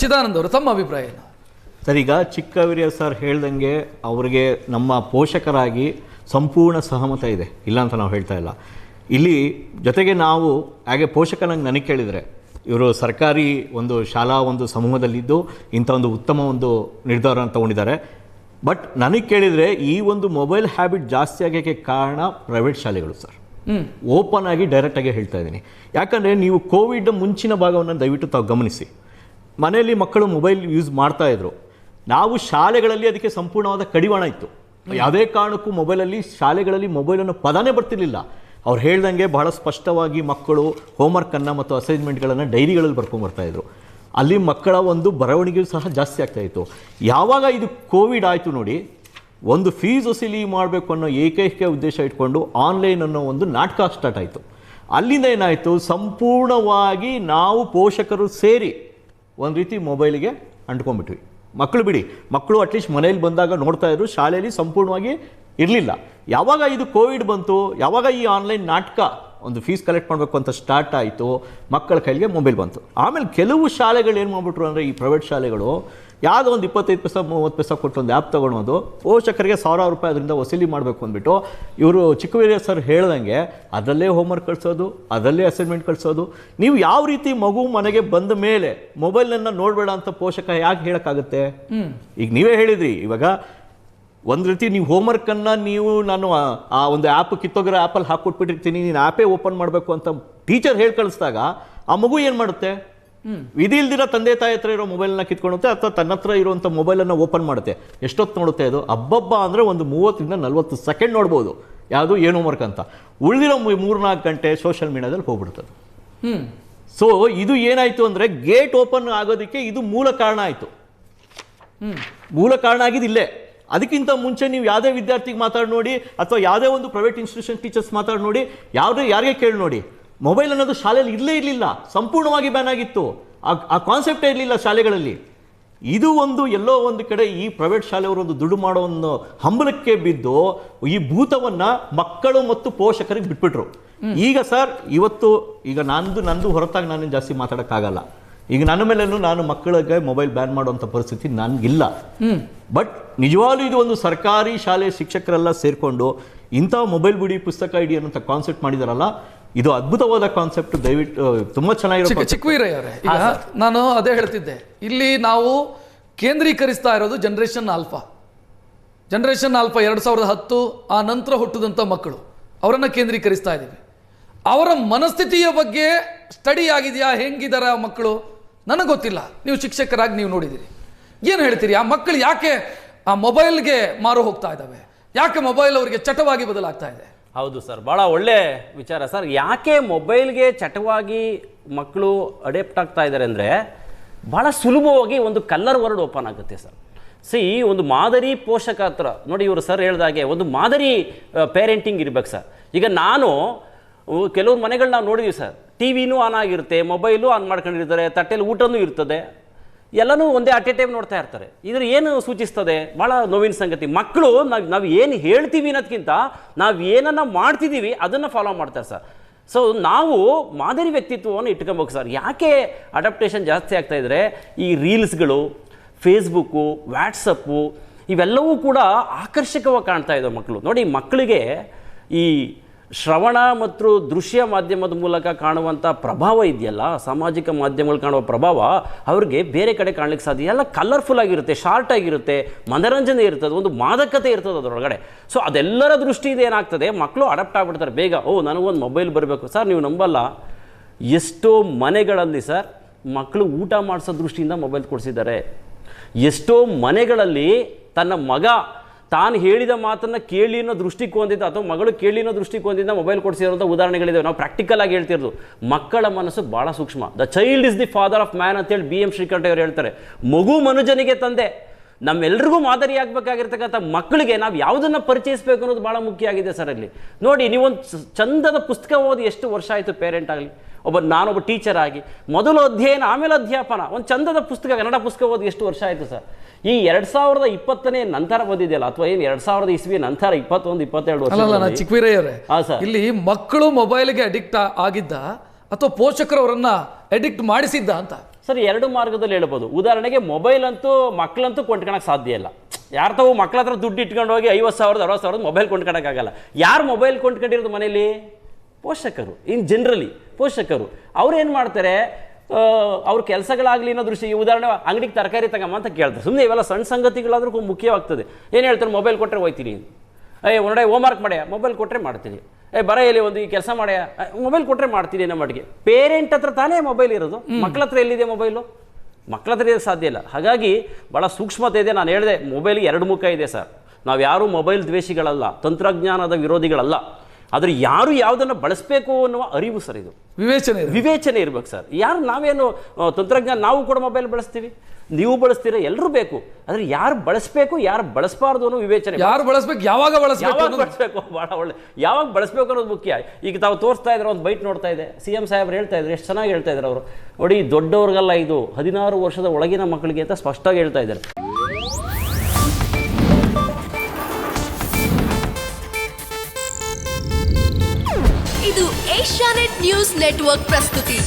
ಚಿದಾನಂದ ಅವರು ತಮ್ಮ ಅಭಿಪ್ರಾಯ ಏನು? ಸರ್, ಈಗ ಚಿಕ್ಕವೀರ್ಯ ಸರ್ ಹೇಳ್ದಂಗೆ ಅವರಿಗೆ ನಮ್ಮ ಪೋಷಕರಾಗಿ ಸಂಪೂರ್ಣ ಸಹಮತ ಇದೆ, ಇಲ್ಲ ಅಂತ ನಾವು ಹೇಳ್ತಾ ಇಲ್ಲ. ಇಲ್ಲಿ ಜೊತೆಗೆ ನಾವು ಹಾಗೆ ಪೋಷಕನಾಗಿ ನನಗೆ ಕೇಳಿದರೆ ಇವರು ಸರ್ಕಾರಿ ಒಂದು ಶಾಲಾ ಒಂದು ಸಮೂಹದಲ್ಲಿದ್ದು ಇಂಥ ಒಂದು ಉತ್ತಮ ಒಂದು ನಿರ್ಧಾರವನ್ನು ತಗೊಂಡಿದ್ದಾರೆ. ಬಟ್ ನನಗೆ ಕೇಳಿದರೆ ಈ ಒಂದು ಮೊಬೈಲ್ ಹ್ಯಾಬಿಟ್ ಜಾಸ್ತಿ ಆಗೋಕ್ಕೆ ಕಾರಣ ಪ್ರೈವೇಟ್ ಶಾಲೆಗಳು ಸರ್. ಓಪನ್ ಆಗಿ ಡೈರೆಕ್ಟಾಗಿ ಹೇಳ್ತಾ ಇದ್ದೀನಿ. ಯಾಕಂದರೆ ನೀವು ಕೋವಿಡ್ ಮುಂಚಿನ ಭಾಗವನ್ನು ದಯವಿಟ್ಟು ತಾವು ಗಮನಿಸಿ. ಮನೆಯಲ್ಲಿ ಮಕ್ಕಳು ಮೊಬೈಲ್ ಯೂಸ್ ಮಾಡ್ತಾಯಿದ್ರು. ನಾವು ಶಾಲೆಗಳಲ್ಲಿ ಅದಕ್ಕೆ ಸಂಪೂರ್ಣವಾದ ಕಡಿವಾಣ ಇತ್ತು. ಯಾವುದೇ ಕಾರಣಕ್ಕೂ ಮೊಬೈಲಲ್ಲಿ ಶಾಲೆಗಳಲ್ಲಿ ಮೊಬೈಲನ್ನು ಪದನೇ ಬರ್ತಿರ್ಲಿಲ್ಲ. ಅವ್ರು ಹೇಳ್ದಂಗೆ ಬಹಳ ಸ್ಪಷ್ಟವಾಗಿ ಮಕ್ಕಳು ಹೋಮ್ವರ್ಕನ್ನು ಮತ್ತು ಅಸೈನ್ಮೆಂಟ್ಗಳನ್ನು ಡೈರಿಗಳಲ್ಲಿ ಬರ್ಕೊಂಬರ್ತಾಯಿದ್ರು. ಅಲ್ಲಿ ಮಕ್ಕಳ ಒಂದು ಬರವಣಿಗೆಯೂ ಸಹ ಜಾಸ್ತಿ ಆಗ್ತಾಯಿತ್ತು. ಯಾವಾಗ ಇದು ಕೋವಿಡ್ ಆಯಿತು ನೋಡಿ, ಒಂದು ಫೀಸ್ ವಸೂಲಿ ಮಾಡಬೇಕು ಅನ್ನೋ ಏಕೈಕ ಉದ್ದೇಶ ಇಟ್ಕೊಂಡು ಆನ್ಲೈನ್ ಅನ್ನೋ ಒಂದು ನಾಟಕ ಸ್ಟಾರ್ಟ್ ಆಯಿತು. ಅಲ್ಲಿಂದ ಏನಾಯಿತು, ಸಂಪೂರ್ಣವಾಗಿ ನಾವು ಪೋಷಕರು ಸೇರಿ ಒಂದು ರೀತಿ ಮೊಬೈಲಿಗೆ ಅಂಟ್ಕೊಂಡ್ಬಿಟ್ವಿ. ಮಕ್ಕಳು ಬಿಡಿ, ಮಕ್ಕಳು ಅಟ್ಲೀಸ್ಟ್ ಮನೇಲಿ ಬಂದಾಗ ನೋಡ್ತಾಯಿದ್ರು, ಶಾಲೆಯಲ್ಲಿ ಸಂಪೂರ್ಣವಾಗಿ ಇರಲಿಲ್ಲ. ಯಾವಾಗ ಇದು ಕೋವಿಡ್ ಬಂತು, ಯಾವಾಗ ಈ ಆನ್ಲೈನ್ ನಾಟಕ ಒಂದು ಫೀಸ್ ಕಲೆಕ್ಟ್ ಮಾಡಬೇಕು ಅಂತ ಸ್ಟಾರ್ಟ್ ಆಯಿತು, ಮಕ್ಕಳ ಕೈಗೆ ಮೊಬೈಲ್ ಬಂತು. ಆಮೇಲೆ ಕೆಲವು ಶಾಲೆಗಳು ಏನು ಮಾಡಿಬಿಟ್ರು ಅಂದರೆ, ಈ ಪ್ರೈವೇಟ್ ಶಾಲೆಗಳು ಯಾವುದೋ ಒಂದು 25 ಪೈಸೆ 30 ಪೈಸೆ ಕೊಟ್ಟು ಒಂದು ಆ್ಯಪ್ ತೊಗೊಳೋದು, ಪೋಷಕರಿಗೆ 1000 ರೂಪಾಯಿ ಅದರಿಂದ ವಸೂಲಿ ಮಾಡಬೇಕು ಅಂದ್ಬಿಟ್ಟು ಇವರು ಚಿಕ್ಕವೀರ್ಯ ಸರ್ ಹೇಳ್ದಂಗೆ ಅದರಲ್ಲೇ ಹೋಮ್ವರ್ಕ್ ಕಳಿಸೋದು, ಅದರಲ್ಲೇ ಅಸೈನ್ಮೆಂಟ್ ಕಳಿಸೋದು. ನೀವು ಯಾವ ರೀತಿ ಮಗು ಮನೆಗೆ ಬಂದ ಮೇಲೆ ಮೊಬೈಲನ್ನು ನೋಡಬೇಡ ಅಂತ ಪೋಷಕ ಯಾಕೆ ಹೇಳೋಕ್ಕಾಗುತ್ತೆ? ಈಗ ನೀವೇ ಹೇಳಿದ್ರಿ, ಇವಾಗ ಒಂದು ರೀತಿ ನೀವು ಹೋಮ್ವರ್ಕನ್ನು ನಾನು ಆ ಒಂದು ಆ್ಯಪ್ ಕಿತ್ತೋಗಿರೋ ಆ್ಯಪಲ್ಲಿ ಹಾಕ್ಕೊಟ್ಬಿಟ್ಟಿರ್ತೀನಿ, ನೀನು ಆ್ಯಪೇ ಓಪನ್ ಮಾಡಬೇಕು ಅಂತ ಟೀಚರ್ ಹೇಳಿ ಕಳಿಸಿದಾಗ ಆ ಮಗು ಏನು ಮಾಡುತ್ತೆ? ವಿಧಿ ಇಲ್ದಿರೋ ತಂದೆ ತಾಯಿ ಹತ್ರ ಇರೋ ಮೊಬೈಲನ್ನ ಕಿತ್ಕೊಳ್ಳುತ್ತೆ, ಅಥವಾ ತನ್ನ ಹತ್ರ ಇರುವಂಥ ಮೊಬೈಲನ್ನು ಓಪನ್ ಮಾಡುತ್ತೆ. ಎಷ್ಟೊತ್ತು ನೋಡುತ್ತೆ ಅದು? ಹಬ್ಬಬ್ಬ ಅಂದರೆ ಒಂದು 30 ಇಂದ 40 ಸೆಕೆಂಡ್ ನೋಡ್ಬೋದು, ಯಾವುದು ಏನು ಹೋಮ್ವರ್ಕ್ ಅಂತ. ಉಳಿದಿರೋ 3-4 ಗಂಟೆ ಸೋಷಿಯಲ್ ಮೀಡಿಯಾದಲ್ಲಿ ಹೋಗ್ಬಿಡ್ತದೆ. ಸೊ ಇದು ಏನಾಯಿತು ಅಂದರೆ, ಗೇಟ್ ಓಪನ್ ಆಗೋದಕ್ಕೆ ಇದು ಮೂಲ ಕಾರಣ ಆಯಿತು. ಮೂಲ ಕಾರಣ ಆಗಿದ್ದಿಲ್ಲೇ. ಅದಕ್ಕಿಂತ ಮುಂಚೆ ನೀವು ಯಾವುದೇ ವಿದ್ಯಾರ್ಥಿಗೆ ಮಾತಾಡಿ ನೋಡಿ, ಅಥವಾ ಯಾವುದೇ ಒಂದು ಪ್ರೈವೇಟ್ ಇನ್ಸ್ಟಿಟ್ಯೂಷನ್ ಟೀಚರ್ಸ್ ಮಾತಾಡಿ ನೋಡಿ, ಯಾರಿಗೆ ಕೇಳಿ ನೋಡಿ, ಮೊಬೈಲ್ ಅನ್ನೋದು ಶಾಲೆಯಲ್ಲಿ ಇರಲೇ ಇರಲಿಲ್ಲ, ಸಂಪೂರ್ಣವಾಗಿ ಬ್ಯಾನ್ ಆಗಿತ್ತು. ಆ ಕಾನ್ಸೆಪ್ಟೇ ಇರಲಿಲ್ಲ ಶಾಲೆಗಳಲ್ಲಿ. ಇದು ಒಂದು ಎಲ್ಲೋ ಒಂದು ಕಡೆ ಈ ಪ್ರೈವೇಟ್ ಶಾಲೆಯವರು ಒಂದು ದುಡ್ಡು ಮಾಡೋ ಒಂದು ಹಂಬಲಕ್ಕೆ ಬಿದ್ದು ಈ ಭೂತವನ್ನು ಮಕ್ಕಳು ಮತ್ತು ಪೋಷಕರಿಗೆ ಬಿಟ್ಬಿಟ್ರು. ಈಗ ಸರ್, ಇವತ್ತು ಈಗ ನಂದು ಹೊರತಾಗಿ ನಾನು ಜಾಸ್ತಿ ಮಾತಾಡೋಕ್ಕಾಗಲ್ಲ. ಈಗ ನನ್ನ ಮೇಲೂ ನಾನು ಮಕ್ಕಳಿಗೆ ಮೊಬೈಲ್ ಬ್ಯಾನ್ ಮಾಡುವಂಥ ಪರಿಸ್ಥಿತಿ ನನಗಿಲ್ಲ. ಬಟ್ ನಿಜವಾಗ್ಲೂ ಇದು ಒಂದು ಸರ್ಕಾರಿ ಶಾಲೆ ಶಿಕ್ಷಕರೆಲ್ಲ ಸೇರಿಕೊಂಡು ಇಂಥ ಮೊಬೈಲ್ ಬಿಡಿ ಪುಸ್ತಕ ಇಡಿ ಅನ್ನೋಂಥ ಕಾನ್ಸೆಪ್ಟ್ ಮಾಡಿದಾರಲ್ಲ, ಇದು ಅದ್ಭುತವಾದ ಕಾನ್ಸೆಪ್ಟ್. ದಯವಿಟ್ಟು ತುಂಬ ಚೆನ್ನಾಗಿರೋ ಚಿಕ್ಕವೀರಯ್ಯ ಅವರೇ, ಈಗ ನಾನು ಅದೇ ಹೇಳ್ತಿದ್ದೆ, ಇಲ್ಲಿ ನಾವು ಕೇಂದ್ರೀಕರಿಸ್ತಾ ಇರೋದು ಜನರೇಷನ್ ಆಲ್ಫಾ 2010 ಆ ನಂತರ ಹುಟ್ಟಿದಂಥ ಮಕ್ಕಳು, ಅವರನ್ನು ಕೇಂದ್ರೀಕರಿಸ್ತಾ ಇದ್ದೀವಿ. ಅವರ ಮನಸ್ಥಿತಿಯ ಬಗ್ಗೆ ಸ್ಟಡಿ ಆಗಿದೆಯಾ, ಹೆಂಗಿದಾರ ಮಕ್ಕಳು ನನಗೆ ಗೊತ್ತಿಲ್ಲ. ನೀವು ಶಿಕ್ಷಕರಾಗಿ ನೀವು ನೋಡಿದ್ದೀರಿ, ಏನು ಹೇಳ್ತೀರಿ? ಆ ಮಕ್ಕಳು ಯಾಕೆ ಆ ಮೊಬೈಲ್ಗೆ ಮಾರು ಹೋಗ್ತಾ ಇದ್ದಾವೆ? ಯಾಕೆ ಮೊಬೈಲ್ ಅವರಿಗೆ ಚಟವಾಗಿ ಬದಲಾಗ್ತಾ ಇದೆ? ಹೌದು ಸರ್, ಭಾಳ ಒಳ್ಳೆ ವಿಚಾರ ಸರ್. ಯಾಕೆ ಮೊಬೈಲ್ಗೆ ಚಟವಾಗಿ ಮಕ್ಕಳು ಅಡಾಪ್ಟ್ ಆಗ್ತಾ ಇದ್ದಾರೆ ಅಂದರೆ, ಭಾಳ ಸುಲಭವಾಗಿ ಒಂದು ಕಲ್ಲರ್ ವರ್ಡ್ ಓಪನ್ ಆಗುತ್ತೆ ಸರ್. ಒಂದು ಮಾದರಿ ಪೋಷಕ ಹತ್ರ ನೋಡಿ, ಇವರು ಸರ್ ಹೇಳ್ದಾಗೆ ಒಂದು ಮಾದರಿ ಪೇರೆಂಟಿಂಗ್ ಇರ್ಬೇಕು ಸರ್. ಈಗ ಕೆಲವ್ರ ಮನೆಗಳು ನಾವು ನೋಡಿದ್ವಿ ಸರ್, ಟಿ ವಿನೂ ಆನ್ ಆಗಿರುತ್ತೆ, ಮೊಬೈಲು ಆನ್ ಮಾಡ್ಕೊಂಡಿರ್ತಾರೆ, ತಟ್ಟೆಯಲ್ಲಿ ಊಟನೂ ಇರ್ತದೆ, ಎಲ್ಲನೂ ಒಂದೇ ಅಟ್ ಎ ಟೈಮ್ ನೋಡ್ತಾ ಇರ್ತಾರೆ. ಇದ್ರ ಏನು ಸೂಚಿಸ್ತದೆ? ಭಾಳ ನೋವಿನ ಸಂಗತಿ. ಮಕ್ಕಳು ನಾವು ಏನು ಹೇಳ್ತೀವಿ ಅನ್ನೋದಕ್ಕಿಂತ ನಾವು ಏನನ್ನ ಮಾಡ್ತಿದ್ದೀವಿ ಅದನ್ನು ಫಾಲೋ ಮಾಡ್ತಾರೆ ಸರ್. ನಾವು ಮಾದರಿ ವ್ಯಕ್ತಿತ್ವವನ್ನು ಇಟ್ಕೊಬೇಕು ಸರ್. ಯಾಕೆ ಅಡಾಪ್ಟೇಷನ್ ಜಾಸ್ತಿ ಆಗ್ತಾ ಇದ್ರೆ, ಈ ರೀಲ್ಸ್ಗಳು, ಫೇಸ್ಬುಕ್ಕು, ವಾಟ್ಸಪ್ಪು ಇವೆಲ್ಲವೂ ಕೂಡ ಆಕರ್ಷಕವಾಗಿ ಕಾಣ್ತಾ ಇದ್ದಾವೆ ಮಕ್ಕಳು. ನೋಡಿ, ಮಕ್ಕಳಿಗೆ ಈ ಶ್ರವಣ ಮತ್ತು ದೃಶ್ಯ ಮಾಧ್ಯಮದ ಮೂಲಕ ಕಾಣುವಂಥ ಪ್ರಭಾವ ಇದೆಯಲ್ಲ, ಸಾಮಾಜಿಕ ಮಾಧ್ಯಮಗಳು ಕಾಣುವ ಪ್ರಭಾವ ಅವ್ರಿಗೆ ಬೇರೆ ಕಡೆ ಕಾಣಲಿಕ್ಕೆ ಸಾಧ್ಯ. ಎಲ್ಲ ಕಲರ್ಫುಲ್ ಆಗಿರುತ್ತೆ, ಶಾರ್ಟ್ ಆಗಿರುತ್ತೆ, ಮನರಂಜನೆ ಇರ್ತದೆ, ಒಂದು ಮಾದಕತೆ ಇರ್ತದೆ ಅದರೊಳಗಡೆ. ಅದೆಲ್ಲರ ದೃಷ್ಟಿಯಿಂದ ಏನಾಗ್ತದೆ, ಮಕ್ಕಳು ಅಡಾಪ್ಟ್ ಆಗಿಬಿಡ್ತಾರೆ ಬೇಗ. ನನಗೊಂದು ಮೊಬೈಲ್ ಬರಬೇಕು ಸರ್. ನೀವು ನಂಬಲ್ಲ, ಎಷ್ಟೋ ಮನೆಗಳಲ್ಲಿ ಸರ್ ಮಕ್ಕಳು ಊಟ ಮಾಡಿಸೋ ದೃಷ್ಟಿಯಿಂದ ಮೊಬೈಲ್ ಕೊಡಿಸಿದ್ದಾರೆ. ಎಷ್ಟೋ ಮನೆಗಳಲ್ಲಿ ತನ್ನ ಮಗ ತಾನು ಹೇಳಿದ ಮಾತನ್ನು ಕೇಳಿ ಅನ್ನೋ ದೃಷ್ಟಿಕೋನದಿಂದ, ಅಥವಾ ಮಗಳು ಕೇಳಿ ಅನ್ನೋ ದೃಷ್ಟಿಕೋನದಿಂದ ಮೊಬೈಲ್ ಕೊಡಿಸಿರೋಂಥ ಉದಾಹರಣೆಗಳಿದ್ದಾವೆ. ನಾವು ಪ್ರಾಕ್ಟಿಕಲ್ ಆಗಿ ಹೇಳ್ತಿರೋದು. ಮಕ್ಕಳ ಮನಸ್ಸು ಭಾಳ ಸೂಕ್ಷ್ಮ. The child is the father of man ಅಂತೇಳಿ BM ಶ್ರೀಕಂಠ ಅವರು ಹೇಳ್ತಾರೆ. ಮಗು ಮನುಜನಿಗೆ ತಂದೆ. ನಮ್ಮೆಲ್ರಿಗೂ ಮಾದರಿ ಆಗಬೇಕಾಗಿರ್ತಕ್ಕಂಥ ಮಕ್ಕಳಿಗೆ ನಾವು ಯಾವುದನ್ನು ಪರಿಚಯಿಸಬೇಕು ಅನ್ನೋದು ಭಾಳ ಮುಖ್ಯ ಆಗಿದೆ ಸರ್. ಅಲ್ಲಿ ನೋಡಿ, ನೀವೊಂದು ಚಂದದ ಪುಸ್ತಕ ಓದಿ ಎಷ್ಟು ವರ್ಷ ಆಯಿತು ಪೇರೆಂಟ್ ಆಗಲಿ, ನಾನೊಬ್ಬ ಟೀಚರ್ ಆಗಿ ಮೊದಲು ಅಧ್ಯಯನ ಆಮೇಲೆ ಅಧ್ಯಾಪನ, ಒಂದು ಚಂದದ ಪುಸ್ತಕ, ಕನ್ನಡ ಪುಸ್ತಕ ಓದಿ ಎಷ್ಟು ವರ್ಷ ಆಯಿತು ಸರ್. ಈ 2020 ನಂತರ ಬಂದಿದೆಯಲ್ಲ, ಅಥವಾ ಏನು 2000 ಇಸ್ವಿ ನಂತರ 21-22 ವರ್ಷ. ಚಿಕ್ಕವೀರಯ್ಯವರೇ, ಇಲ್ಲಿ ಮಕ್ಕಳು ಮೊಬೈಲ್ಗೆ ಅಡಿಕ್ಟ್ ಆಗಿದ್ದ ಅಥವಾ ಪೋಷಕರು ಅವರನ್ನ ಅಡಿಕ್ಟ್ ಮಾಡಿಸಿದ್ದ ಅಂತ ಸರ್ 2 ಮಾರ್ಗದಲ್ಲಿ ಹೇಳ್ಬೋದು. ಉದಾಹರಣೆಗೆ ಮೊಬೈಲ್ ಅಂತೂ ಮಕ್ಕಳಂತೂ ಕೊಂಡ್ಕೊಳಕ್ಕೆ ಸಾಧ್ಯ ಇಲ್ಲ. ಯಾರು ತಾವು ಮಕ್ಕಳ ಹತ್ರ ದುಡ್ಡು ಇಟ್ಕೊಂಡು ಹೋಗಿ 50,000 60,000 ಮೊಬೈಲ್ ಕೊಂಡ್ಕೊಳಕ್ಕಾಗಲ್ಲ. ಯಾರು ಮೊಬೈಲ್ ಕೊಂಡ್ಕೊಂಡಿರೋದು ಮನೇಲಿ? ಪೋಷಕರು. ಇನ್ ಜನರಲಿ ಪೋಷಕರು ಅವ್ರು ಏನು ಮಾಡ್ತಾರೆ, ಅವ್ರ ಕೆಲಸಗಳಾಗಲಿ ಅನ್ನೋ ದೃಷ್ಟಿ. ಉದಾಹರಣೆ ಅಂಗಡಿಗೆ ತರಕಾರಿ ತಗೊಂಬ ಅಂತ ಕೇಳ್ತಾರೆ. ಸುಮ್ಮನೆ ಇವೆಲ್ಲ ಸಣ್ಣ ಸಂಗತಿಗಳಾದ್ರೂ ಮುಖ್ಯವಾಗ್ತದೆ. ಏನು ಹೇಳ್ತಾರೆ, ಮೊಬೈಲ್ ಕೊಟ್ಟರೆ ಹೋಗ್ತೀನಿ. ಒಂದೊಡೆ ಹೋಮ್ವರ್ಕ್ ಮಾಡ್ಯಾ, ಮೊಬೈಲ್ ಕೊಟ್ಟರೆ ಮಾಡ್ತೀನಿ. ಬರ ಇಲ್ಲಿ ಒಂದು ಈ ಕೆಲಸ ಮಾಡ್ಯಾ, ಮೊಬೈಲ್ ಕೊಟ್ಟರೆ ಮಾಡ್ತೀನಿ ಅನ್ನೋ ಮಟ್ಟಿಗೆ. ಪೇರೆಂಟ್ ಹತ್ರ ತಾನೇ ಮೊಬೈಲ್ ಇರೋದು, ಮಕ್ಕಳ ಹತ್ರ ಎಲ್ಲಿದೆ ಮೊಬೈಲು? ಮಕ್ಕಳ ಹತ್ರ ಇರೋದು ಸಾಧ್ಯ ಇಲ್ಲ. ಹಾಗಾಗಿ ಭಾಳ ಸೂಕ್ಷ್ಮತೆ ಇದೆ. ನಾನು ಹೇಳಿದೆ ಮೊಬೈಲ್ಗೆ 2 ಮುಖ ಇದೆ ಸರ್. ನಾವು ಯಾರೂ ಮೊಬೈಲ್ ದ್ವೇಷಿಗಳಲ್ಲ, ತಂತ್ರಜ್ಞಾನದ ವಿರೋಧಿಗಳಲ್ಲ. ಆದರೆ ಯಾರು ಯಾವುದನ್ನು ಬಳಸಬೇಕು ಅನ್ನುವ ಅರಿವು ಸರ್, ಇದು ವಿವೇಚನೆ ಇರ್ಬೇಕು ಸರ್. ನಾವೇನು ತಂತ್ರಜ್ಞಾನ ನಾವು ಕೂಡ ಮೊಬೈಲ್ ಬಳಸ್ತೀವಿ, ನೀವು ಬಳಸ್ತೀರ, ಎಲ್ಲರೂ ಬೇಕು. ಆದರೆ ಯಾರು ಬಳಸಬೇಕು ಯಾರು ಬಳಸಬಾರ್ದು ಅನ್ನೋ ವಿವೇಚನೆ. ಯಾರು ಬಳಸಬೇಕು, ಯಾವಾಗ ಬಳಸಬೇಕು, ಭಾಳ ಒಳ್ಳೆ ಯಾವಾಗ ಬಳಸಬೇಕು ಅನ್ನೋದು ಮುಖ್ಯ. ಈಗ ತಾವು ತೋರಿಸ್ತಾ ಇದ್ರೆ ಒಂದು ಬೈಟ್ ನೋಡ್ತಾ ಇದೆ, CM ಸಾಹೇಬ್ರು ಹೇಳ್ತಾ ಇದ್ದಾರೆ, ಎಷ್ಟು ಚೆನ್ನಾಗಿ ಹೇಳ್ತಾ ಇದ್ದಾರೆ ಅವರು. ನೋಡಿ, ದೊಡ್ಡವ್ರಿಗೆಲ್ಲ ಇದು 16 ವರ್ಷದ ಒಳಗಿನ ಮಕ್ಕಳಿಗೆ ಅಂತ ಸ್ಪಷ್ಟವಾಗಿ ಹೇಳ್ತಾ ಇದ್ದಾರೆ. ಇದು ಏಷ್ಯಾನೆಟ್ ನ್ಯೂಸ್ ನೆಟ್ವರ್ಕ್ ಪ್ರಸ್ತುತಿ.